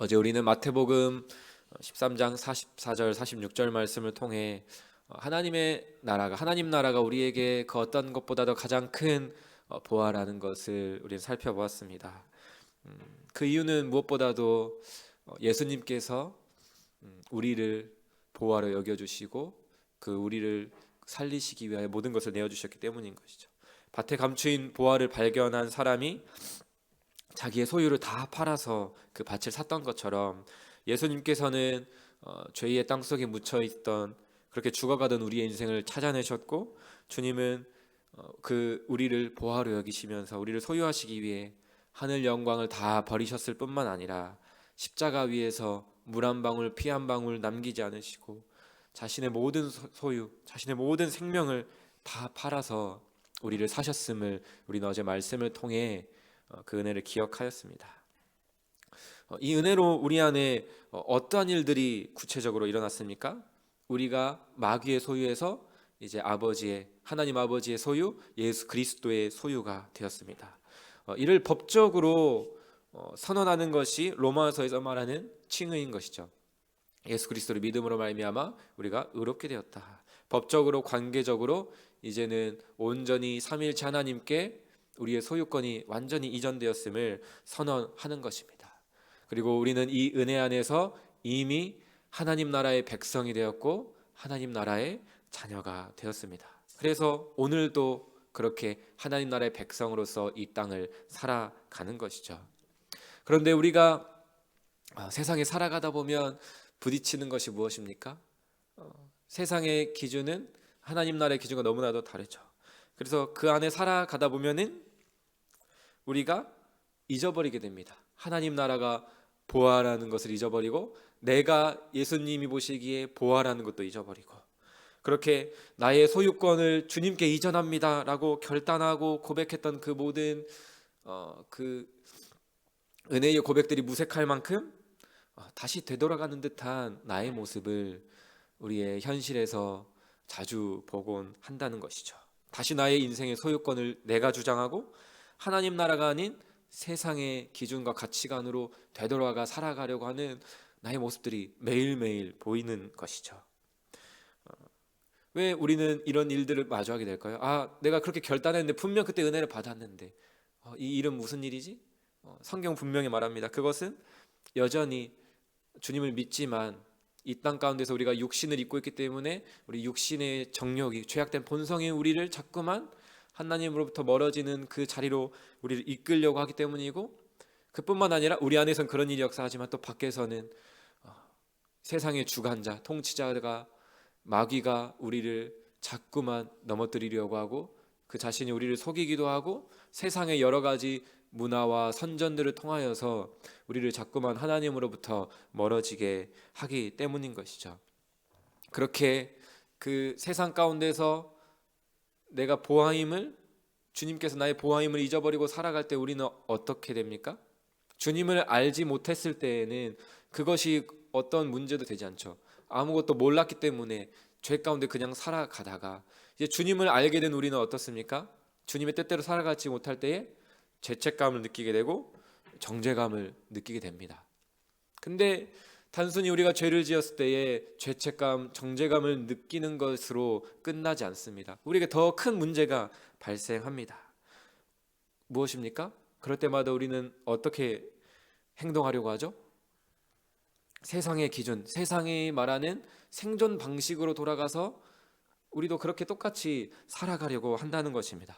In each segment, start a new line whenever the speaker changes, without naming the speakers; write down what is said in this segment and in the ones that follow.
어제 우리는 마태복음 13장 44절 46절 말씀을 통해 하나님 나라가 우리에게 그 어떤 것보다도 가장 큰 보화라는 것을 우리는 살펴보았습니다. 그 이유는 무엇보다도 예수님께서 우리를 보화로 여겨주시고 그 우리를 살리시기 위하여 모든 것을 내어주셨기 때문인 것이죠. 밭에 감추인 보화를 발견한 사람이 자기의 소유를 다 팔아서 그 밭을 샀던 것처럼 예수님께서는 죄의 땅속에 묻혀 있던 그렇게 죽어가던 우리의 인생을 찾아내셨고, 주님은 그 우리를 보화로 여기시면서 우리를 소유하시기 위해 하늘 영광을 다 버리셨을 뿐만 아니라 십자가 위에서 물 한 방울 피 한 방울 남기지 않으시고 자신의 모든 소유, 자신의 모든 생명을 다 팔아서 우리를 사셨음을 우리는 어제 말씀을 통해 그 은혜를 기억하였습니다. 이 은혜로 우리 안에 어떠한 일들이 구체적으로 일어났습니까? 우리가 마귀의 소유에서 이제 하나님 아버지의 소유, 예수 그리스도의 소유가 되었습니다. 이를 법적으로 선언하는 것이 로마서에서 말하는 칭의인 것이죠. 예수 그리스도를 믿음으로 말미암아 우리가 의롭게 되었다. 법적으로 관계적으로 이제는 온전히 삼위일체 하나님께 우리의 소유권이 완전히 이전되었음을 선언하는 것입니다. 그리고 우리는 이 은혜 안에서 이미 하나님 나라의 백성이 되었고 하나님 나라의 자녀가 되었습니다. 그래서 오늘도 그렇게 하나님 나라의 백성으로서 이 땅을 살아가는 것이죠. 그런데 우리가 세상에 살아가다 보면 부딪히는 것이 무엇입니까? 세상의 기준은 하나님 나라의 기준과 너무나도 다르죠. 그래서 그 안에 살아가다 보면은 우리가 잊어버리게 됩니다. 하나님 나라가 보아라는 것을 잊어버리고 내가 예수님이 보시기에 보아라는 것도 잊어버리고, 그렇게 나의 소유권을 주님께 이전합니다라고 결단하고 고백했던 그 모든 그 은혜의 고백들이 무색할 만큼 다시 되돌아가는 듯한 나의 모습을 우리의 현실에서 자주 보곤 한다는 것이죠. 다시 나의 인생의 소유권을 내가 주장하고 하나님 나라가 아닌 세상의 기준과 가치관으로 되돌아가 살아가려고 하는 나의 모습들이 매일매일 보이는 것이죠. 왜 우리는 이런 일들을 마주하게 될까요? 내가 그렇게 결단했는데 분명 그때 은혜를 받았는데 이 일은 무슨 일이지? 성경 분명히 말합니다. 그것은 여전히 주님을 믿지만 이 땅 가운데서 우리가 육신을 입고 있기 때문에 우리 육신의 정욕이 죄악된 본성의 우리를 자꾸만 하나님으로부터 멀어지는 그 자리로 우리를 이끌려고 하기 때문이고, 그뿐만 아니라 우리 안에서는 그런 일이 역사하지만 또 밖에서는 세상의 주관자, 통치자가 마귀가 우리를 자꾸만 넘어뜨리려고 하고 그 자신이 우리를 속이기도 하고 세상의 여러 가지 문화와 선전들을 통하여서 우리를 자꾸만 하나님으로부터 멀어지게 하기 때문인 것이죠. 그렇게 그 세상 가운데서 내가 주님께서 나의 보아임을 잊어버리고 살아갈 때 우리는 어떻게 됩니까? 주님을 알지 못했을 때에는 그것이 어떤 문제도 되지 않죠. 아무것도 몰랐기 때문에 죄 가운데 그냥 살아가다가 이제 주님을 알게 된 우리는 어떻습니까? 주님의 뜻대로 살아가지 못할 때에 죄책감을 느끼게 되고 정죄감을 느끼게 됩니다. 근데 단순히 우리가 죄를 지었을 때에 죄책감, 정죄감을 느끼는 것으로 끝나지 않습니다. 우리에게 더 큰 문제가 발생합니다. 무엇입니까? 그럴 때마다 우리는 어떻게 행동하려고 하죠? 세상의 기준, 세상이 말하는 생존 방식으로 돌아가서 우리도 그렇게 똑같이 살아가려고 한다는 것입니다.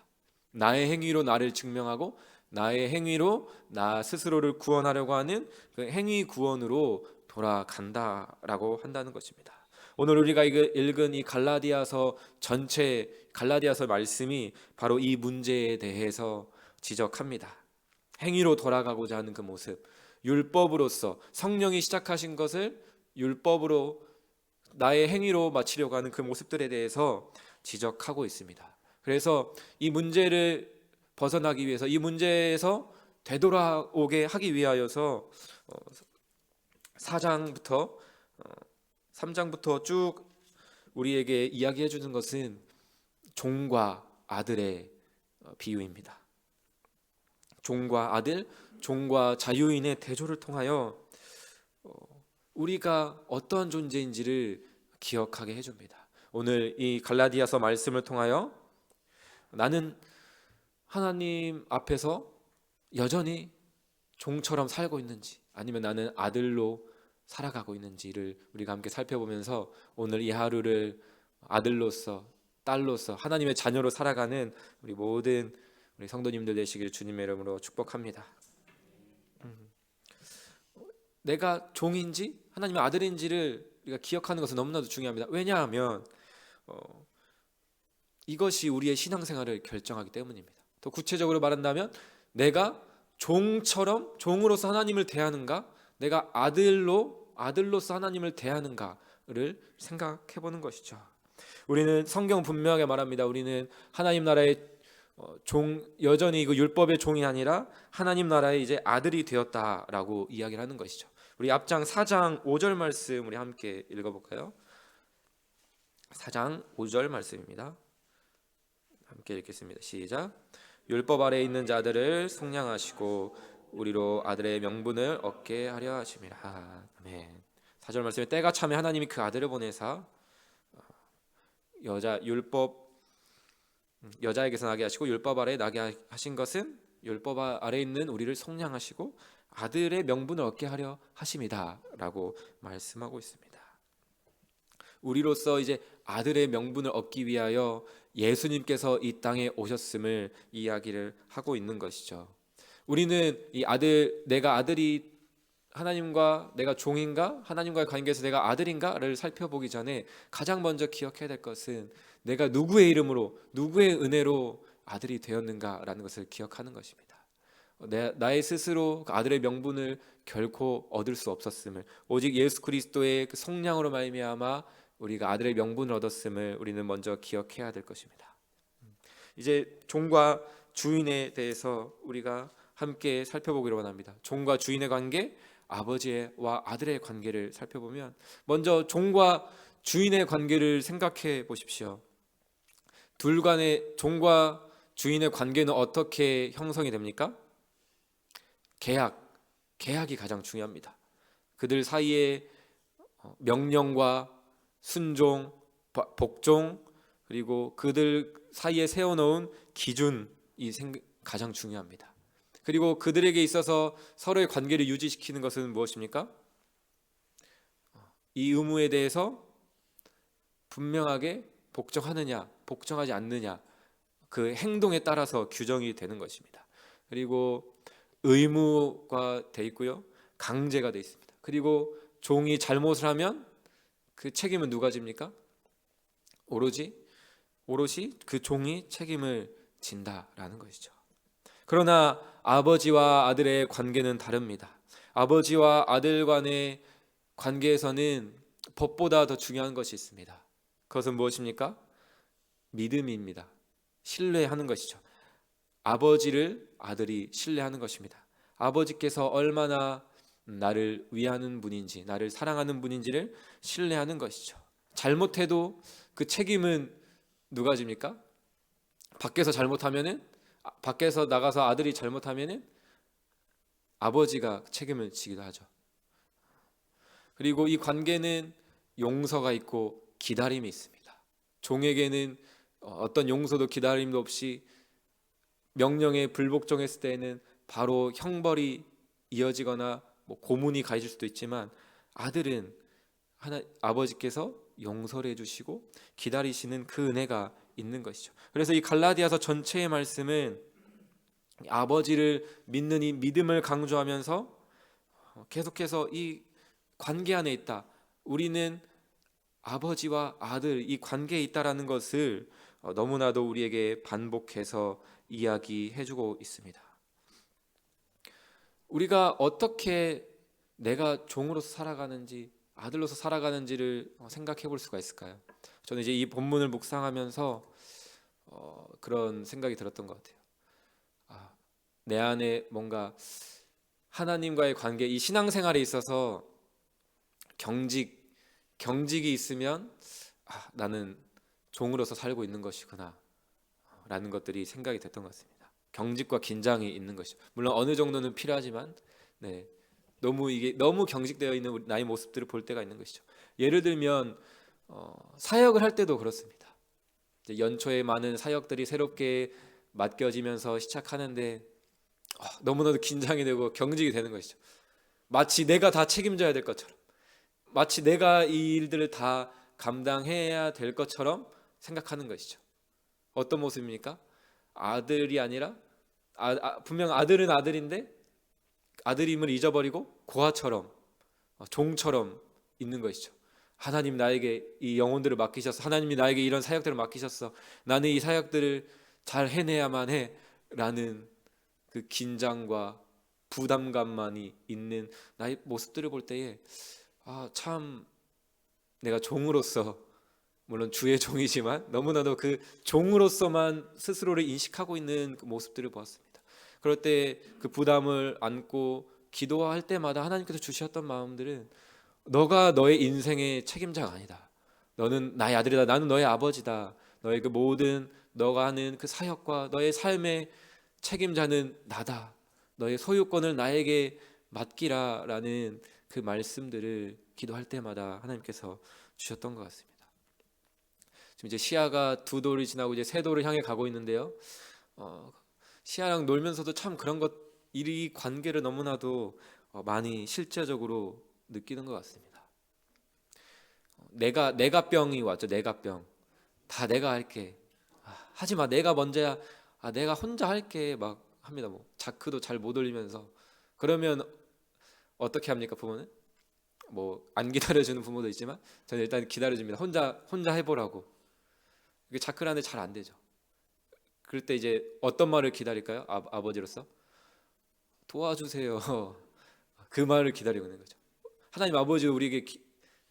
나의 행위로 나를 증명하고 나의 행위로 나 스스로를 구원하려고 하는 그 행위 구원으로 돌아간다라고 한다는 것입니다. 오늘 우리가 읽은 이 갈라디아서 전체 갈라디아서 말씀이 바로 이 문제에 대해서 지적합니다. 행위로 돌아가고자 하는 그 모습, 율법으로서 성령이 시작하신 것을 율법으로 나의 행위로 마치려고 하는 그 모습들에 대해서 지적하고 있습니다. 그래서 이 문제를 벗어나기 위해서, 이 문제에서 되돌아오게 하기 위하여서 4장부터 3장부터 쭉 우리에게 이야기해 주는 것은 종과 아들의 비유입니다. 종과 아들, 종과 자유인의 대조를 통하여 우리가 어떠한 존재인지를 기억하게 해줍니다. 오늘 이 갈라디아서 말씀을 통하여 나는 하나님 앞에서 여전히 종처럼 살고 있는지, 아니면 나는 아들로 살아가고 있는지를 우리가 함께 살펴보면서 오늘 이 하루를 아들로서, 딸로서, 하나님의 자녀로 살아가는 우리 모든 우리 성도님들 되시길 주님의 이름으로 축복합니다. 내가 종인지 하나님의 아들인지를 우리가 기억하는 것은 너무나도 중요합니다. 왜냐하면 이것이 우리의 신앙생활을 결정하기 때문입니다. 더 구체적으로 말한다면 내가 종으로서 하나님을 대하는가, 내가 아들로서 하나님을 대하는가를 생각해 보는 것이죠. 우리는 성경 분명하게 말합니다. 우리는 하나님 나라의 여전히 그 율법의 종이 아니라 하나님 나라의 이제 아들이 되었다라고 이야기를 하는 것이죠. 우리 앞장 4장 5절 말씀 우리 함께 읽어볼까요? 4장 5절 말씀입니다. 함께 읽겠습니다. 시작. 율법 아래에 있는 자들을 속량하시고 우리로 아들의 명분을 얻게 하려 하심이라. 아멘. 4절 말씀에 때가 차면 하나님이 그 아들을 보내사 여자에게서 나게 하시고 율법 아래에 나게 하신 것은 율법 아래에 있는 우리를 속량하시고 아들의 명분을 얻게 하려 하심이다 라고 말씀하고 있습니다. 우리로서 이제 아들의 명분을 얻기 위하여 예수님께서 이 땅에 오셨음을 이야기를 하고 있는 것이죠. 우리는 이 내가 아들이 하나님과 내가 종인가, 하나님과의 관계에서 내가 아들인가를 살펴보기 전에 가장 먼저 기억해야 될 것은 내가 누구의 이름으로, 누구의 은혜로 아들이 되었는가라는 것을 기억하는 것입니다. 나의 스스로 아들의 명분을 결코 얻을 수 없었음을, 오직 예수 그리스도의 그 성량으로 말미암아 우리가 아들의 명분을 얻었음을 우리는 먼저 기억해야 될 것입니다. 이제 종과 주인에 대해서 우리가 함께 살펴보기로 원합니다. 종과 주인의 관계, 아버지와 아들의 관계를 살펴보면 먼저 종과 주인의 관계를 생각해 보십시오. 종과 주인의 관계는 어떻게 형성이 됩니까? 계약이 가장 중요합니다. 그들 사이에 명령과 순종, 복종, 그리고 그들 사이에 세워놓은 기준이 가장 중요합니다. 그리고 그들에게 있어서 서로의 관계를 유지시키는 것은 무엇입니까? 이 의무에 대해서 분명하게 복종하느냐, 복종하지 않느냐, 그 행동에 따라서 규정이 되는 것입니다. 그리고 의무가 돼 있고요, 강제가 돼 있습니다. 그리고 종이 잘못을 하면 그 책임은 누가 집니까? 오롯이 그 종이 책임을 진다라는 것이죠. 그러나 아버지와 아들의 관계는 다릅니다. 아버지와 아들 간의 관계에서는 법보다 더 중요한 것이 있습니다. 그것은 무엇입니까? 믿음입니다. 신뢰하는 것이죠. 아버지를 아들이 신뢰하는 것입니다. 아버지께서 얼마나 나를 위하는 분인지, 나를 사랑하는 분인지를 신뢰하는 것이죠. 잘못해도 그 책임은 누가 집니까? 밖에서 나가서 아들이 잘못하면은 아버지가 책임을 지기도 하죠. 그리고 이 관계는 용서가 있고 기다림이 있습니다. 종에게는 어떤 용서도 기다림도 없이 명령에 불복종했을 때에는 바로 형벌이 이어지거나 고문이 가해질 수도 있지만, 아들은 아버지께서 용서를 해주시고 기다리시는 그 은혜가 있는 것이죠. 그래서 이 갈라디아서 전체의 말씀은 아버지를 믿는 이 믿음을 강조하면서 계속해서 이 관계 안에 있다, 우리는 아버지와 아들 이 관계에 있다라는 것을 너무나도 우리에게 반복해서 이야기해주고 있습니다. 우리가 어떻게 내가 종으로서 살아가는지, 아들로서 살아가는지를 생각해 볼 수가 있을까요? 저는 이제 이 본문을 묵상하면서 그런 생각이 들었던 것 같아요. 내 안에 뭔가 하나님과의 관계, 이 신앙생활에 있어서 경직이 있으면 나는 종으로서 살고 있는 것이구나 라는 것들이 생각이 됐던 것 같습니다. 경직과 긴장이 있는 것이죠. 물론 어느 정도는 필요하지만 이게 너무 경직되어 있는 나의 모습들을 볼 때가 있는 것이죠. 예를 들면 사역을 할 때도 그렇습니다. 이제 연초에 많은 사역들이 새롭게 맡겨지면서 시작하는데 너무나도 긴장이 되고 경직이 되는 것이죠. 마치 내가 다 책임져야 될 것처럼, 마치 내가 이 일들을 다 감당해야 될 것처럼 생각하는 것이죠. 어떤 모습입니까? 아들이 아니라 분명 아들은 아들인데 아들임을 잊어버리고 고아처럼 종처럼 있는 것이죠. 하나님 나에게 이 영혼들을 맡기셨어. 하나님이 나에게 이런 사역들을 맡기셨어. 나는 이 사역들을 잘 해내야만 해 라는 그 긴장과 부담감만이 있는 나의 모습들을 볼 때에 참 내가 종으로서, 물론 주의 종이지만 너무나도 그 종으로서만 스스로를 인식하고 있는 그 모습들을 보았습니다. 그럴 때 그 부담을 안고 기도할 때마다 하나님께서 주셨던 마음들은 너가 너의 인생의 책임자가 아니다. 너는 나의 아들이다. 나는 너의 아버지다. 너의 그 모든 너가 하는 그 사역과 너의 삶의 책임자는 나다. 너의 소유권을 나에게 맡기라라는 그 말씀들을 기도할 때마다 하나님께서 주셨던 것 같습니다. 지금 이제 시아가 2돌이 지나고 이제 3돌을 향해 가고 있는데요. 시아랑 놀면서도 참 그런 이 관계를 너무나도 많이 실제적으로 느끼는 것 같습니다. 내가 병이 왔죠. 내가 병. 다 내가 할게. 하지 마. 내가 먼저야. 내가 혼자 할게. 막 합니다. 뭐 자크도 잘 못 올리면서. 그러면 어떻게 합니까, 부모는? 뭐 안 기다려주는 부모도 있지만 저는 일단 기다려줍니다. 혼자 해보라고. 이게 자크라는데 잘 안 되죠. 그럴 때 이제 어떤 말을 기다릴까요? 아버지로서 도와주세요. 그 말을 기다리고 있는 거죠. 하나님 아버지 우리에게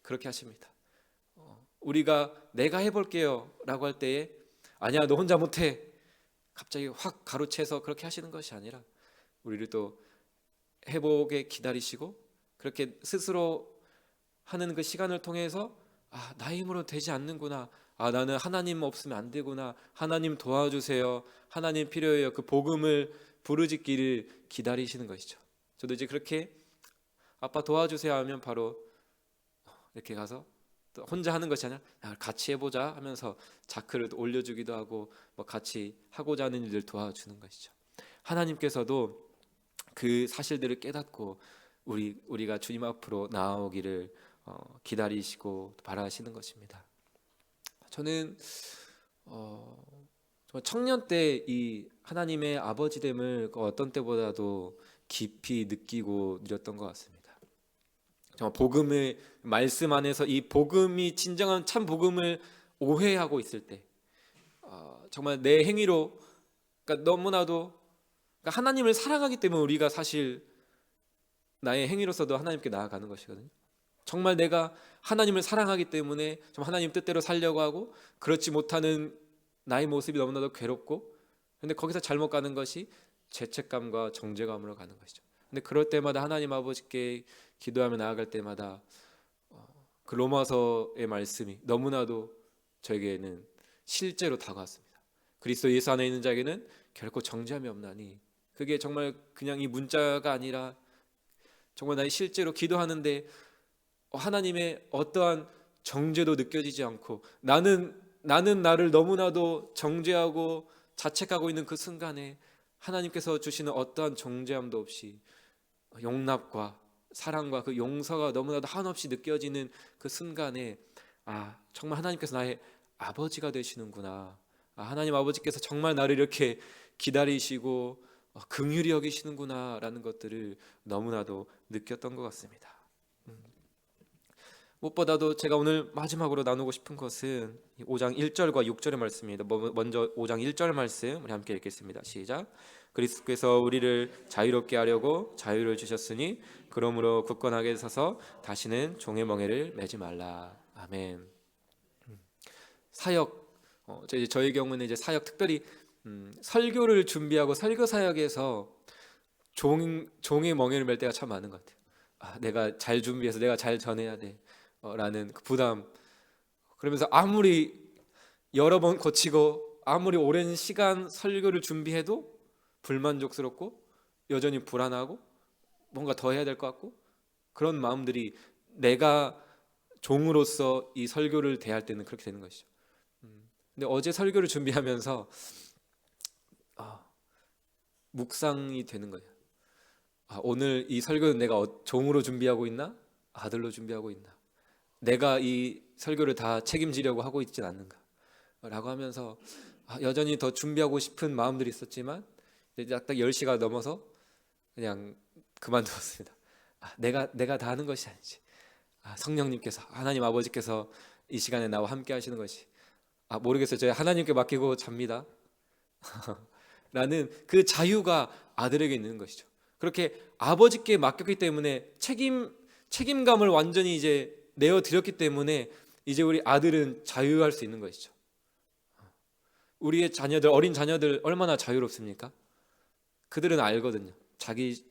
그렇게 하십니다. 우리가 내가 해볼게요 라고 할 때에 아니야 너 혼자 못해 갑자기 확 가로채서 그렇게 하시는 것이 아니라 우리를 또 해보게 기다리시고 그렇게 스스로 하는 그 시간을 통해서 나의 힘으로 되지 않는구나. 나는 하나님 없으면 안 되구나. 하나님 도와주세요. 하나님 필요해요. 그 복음을 부르짖기를 기다리시는 것이죠. 저도 이제 그렇게 아빠 도와주세요 하면 바로 이렇게 가서 또 혼자 하는 것이 아니라 같이 해보자 하면서 자크를 올려주기도 하고 뭐 같이 하고자 하는 일을 도와주는 것이죠. 하나님께서도 그 사실들을 깨닫고 우리가 주님 앞으로 나아오기를 기다리시고 바라시는 것입니다. 저는 정말 청년 때 이 하나님의 아버지됨을 어떤 때보다도 깊이 느끼고 누렸던 것 같습니다. 정말 복음의 말씀 안에서 이 복음이 진정한 참 복음을 오해하고 있을 때 정말 내 행위로 그러니까 너무나도 그러니까 하나님을 사랑하기 때문에 우리가 사실 나의 행위로서도 하나님께 나아가는 것이거든요. 정말 내가 하나님을 사랑하기 때문에 좀 하나님 뜻대로 살려고 하고 그렇지 못하는 나의 모습이 너무나도 괴롭고 근데 거기서 잘못 가는 것이 죄책감과 정죄감으로 가는 것이죠. 근데 그럴 때마다 하나님 아버지께 기도하며 나아갈 때마다 그 로마서의 말씀이 너무나도 저에게는 실제로 다가왔습니다. 그리스도 예수 안에 있는 자에게는 결코 정죄함이 없나니 그게 정말 그냥 이 문자가 아니라 정말 나의 실제로 기도하는데 하나님의 어떠한 정죄도 느껴지지 않고 나는 나를 너무나도 정죄하고 자책하고 있는 그 순간에 하나님께서 주시는 어떠한 정죄함도 없이 용납과 사랑과 그 용서가 너무나도 한없이 느껴지는 그 순간에 정말 하나님께서 나의 아버지가 되시는구나. 하나님 아버지께서 정말 나를 이렇게 기다리시고 긍휼히 여기시는구나 라는 것들을 너무나도 느꼈던 것 같습니다. 무엇보다도 제가 오늘 마지막으로 나누고 싶은 것은 5장 1절과 6절의 말씀입니다. 먼저 5장 1절 말씀 우리 함께 읽겠습니다. 시작. 그리스도께서 우리를 자유롭게 하려고 자유를 주셨으니 그러므로 굳건하게 서서 다시는 종의 멍에를 매지 말라. 아멘. 사역 저희 경우는 이제 사역 특별히 설교를 준비하고 설교 사역에서 종의 멍에를 맬 때가 참 많은 것 같아요. 내가 잘 준비해서 내가 잘 전해야 돼 라는 그 부담. 그러면서 아무리 여러 번 거치고 아무리 오랜 시간 설교를 준비해도 불만족스럽고 여전히 불안하고 뭔가 더 해야 될 것 같고, 그런 마음들이 내가 종으로서 이 설교를 대할 때는 그렇게 되는 것이죠. 근데 어제 설교를 준비하면서 묵상이 되는 거예요. 오늘 이 설교는 내가 종으로 준비하고 있나? 아들로 준비하고 있나? 내가 이 설교를 다 책임지려고 하고 있진 않는가? 라고 하면서 여전히 더 준비하고 싶은 마음들이 있었지만 이제 딱 10시가 넘어서 그냥 그만두었습니다. 내가 다 하는 것이 아니지. 성령님께서, 하나님 아버지께서 이 시간에 나와 함께 하시는 것이, 모르겠어요. 저희 하나님께 맡기고 잡니다 라는 그 자유가 아들에게 있는 것이죠. 그렇게 아버지께 맡겼기 때문에 책임감을 완전히 이제 내어드렸기 때문에 이제 우리 아들은 자유할 수 있는 것이죠. 우리의 자녀들, 어린 자녀들 얼마나 자유롭습니까? 그들은 알거든요. 자기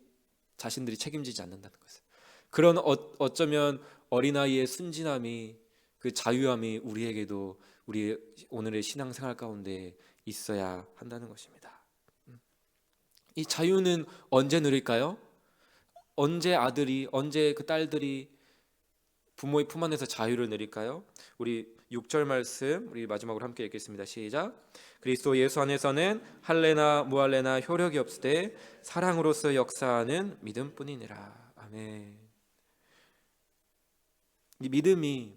자신들이 책임지지 않는다는 것을. 그런 어쩌면 어린아이의 순진함이, 그 자유함이 우리에게도 우리 오늘의 신앙생활 가운데 있어야 한다는 것입니다. 이 자유는 언제 누릴까요? 언제 아들이, 언제 그 딸들이 부모의 품 안에서 자유를 누릴까요? 우리 6절 말씀 우리 마지막으로 함께 읽겠습니다. 시작. 그리스도 예수 안에서는 할례나 무할례나 효력이 없으되 사랑으로서 역사하는 믿음뿐이니라. 아멘. 이 믿음이,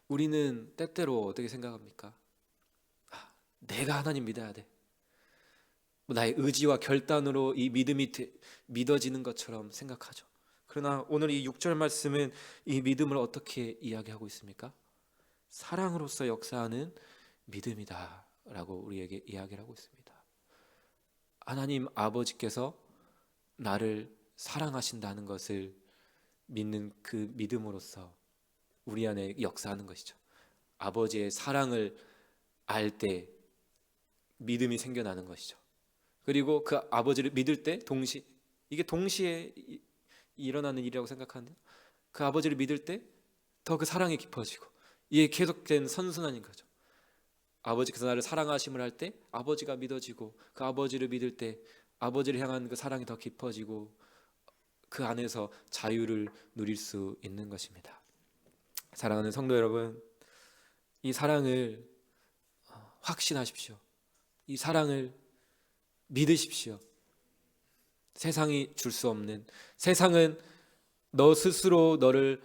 우리는 때때로 어떻게 생각합니까? 내가 하나님 믿어야 돼. 나의 의지와 결단으로 이 믿음이 믿어지는 것처럼 생각하죠. 그러나 오늘 이 6절 말씀은 이 믿음을 어떻게 이야기하고 있습니까? 사랑으로서 역사하는 믿음이다 라고 우리에게 이야기를 하고 있습니다. 하나님 아버지께서 나를 사랑하신다는 것을 믿는 그 믿음으로써 우리 안에 역사하는 것이죠. 아버지의 사랑을 알 때 믿음이 생겨나는 것이죠. 그리고 그 아버지를 믿을 때 이게 동시에 일어나는 일이라고 생각하는데, 그 아버지를 믿을 때 더 그 사랑이 깊어지고, 이게 계속된 선순환인 거죠. 아버지께서 나를 사랑하심을 할 때 아버지가 믿어지고, 그 아버지를 믿을 때 아버지를 향한 그 사랑이 더 깊어지고, 그 안에서 자유를 누릴 수 있는 것입니다. 사랑하는 성도 여러분, 이 사랑을 확신하십시오. 이 사랑을 믿으십시오. 세상이 줄 수 없는, 세상은 너 스스로 너를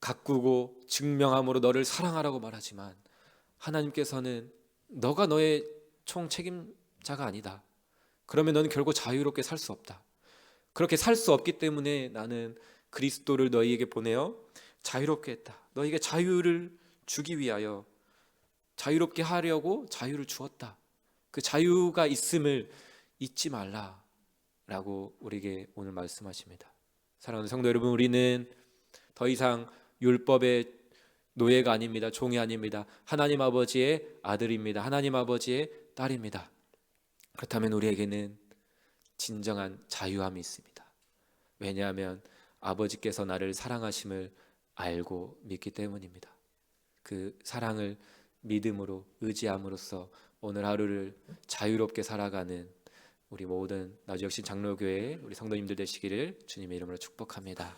가꾸고 증명함으로 너를 사랑하라고 말하지만, 하나님께서는 너가 너의 총 책임자가 아니다. 그러면 너는 결국 자유롭게 살 수 없다. 그렇게 살 수 없기 때문에 나는 그리스도를 너희에게 보내어 자유롭게 했다. 너희에게 자유를 주기 위하여, 자유롭게 하려고 자유를 주었다. 그 자유가 있음을 잊지 말라 라고 우리에게 오늘 말씀하십니다. 사랑하는 성도 여러분, 우리는 더 이상 율법의 노예가 아닙니다. 종이 아닙니다. 하나님 아버지의 아들입니다. 하나님 아버지의 딸입니다. 그렇다면 우리에게는 진정한 자유함이 있습니다. 왜냐하면 아버지께서 나를 사랑하심을 알고 믿기 때문입니다. 그 사랑을 믿음으로 의지함으로써 오늘 하루를 자유롭게 살아가는 우리 모든 나주혁신 장로교회 우리 성도님들 되시기를 주님의 이름으로 축복합니다.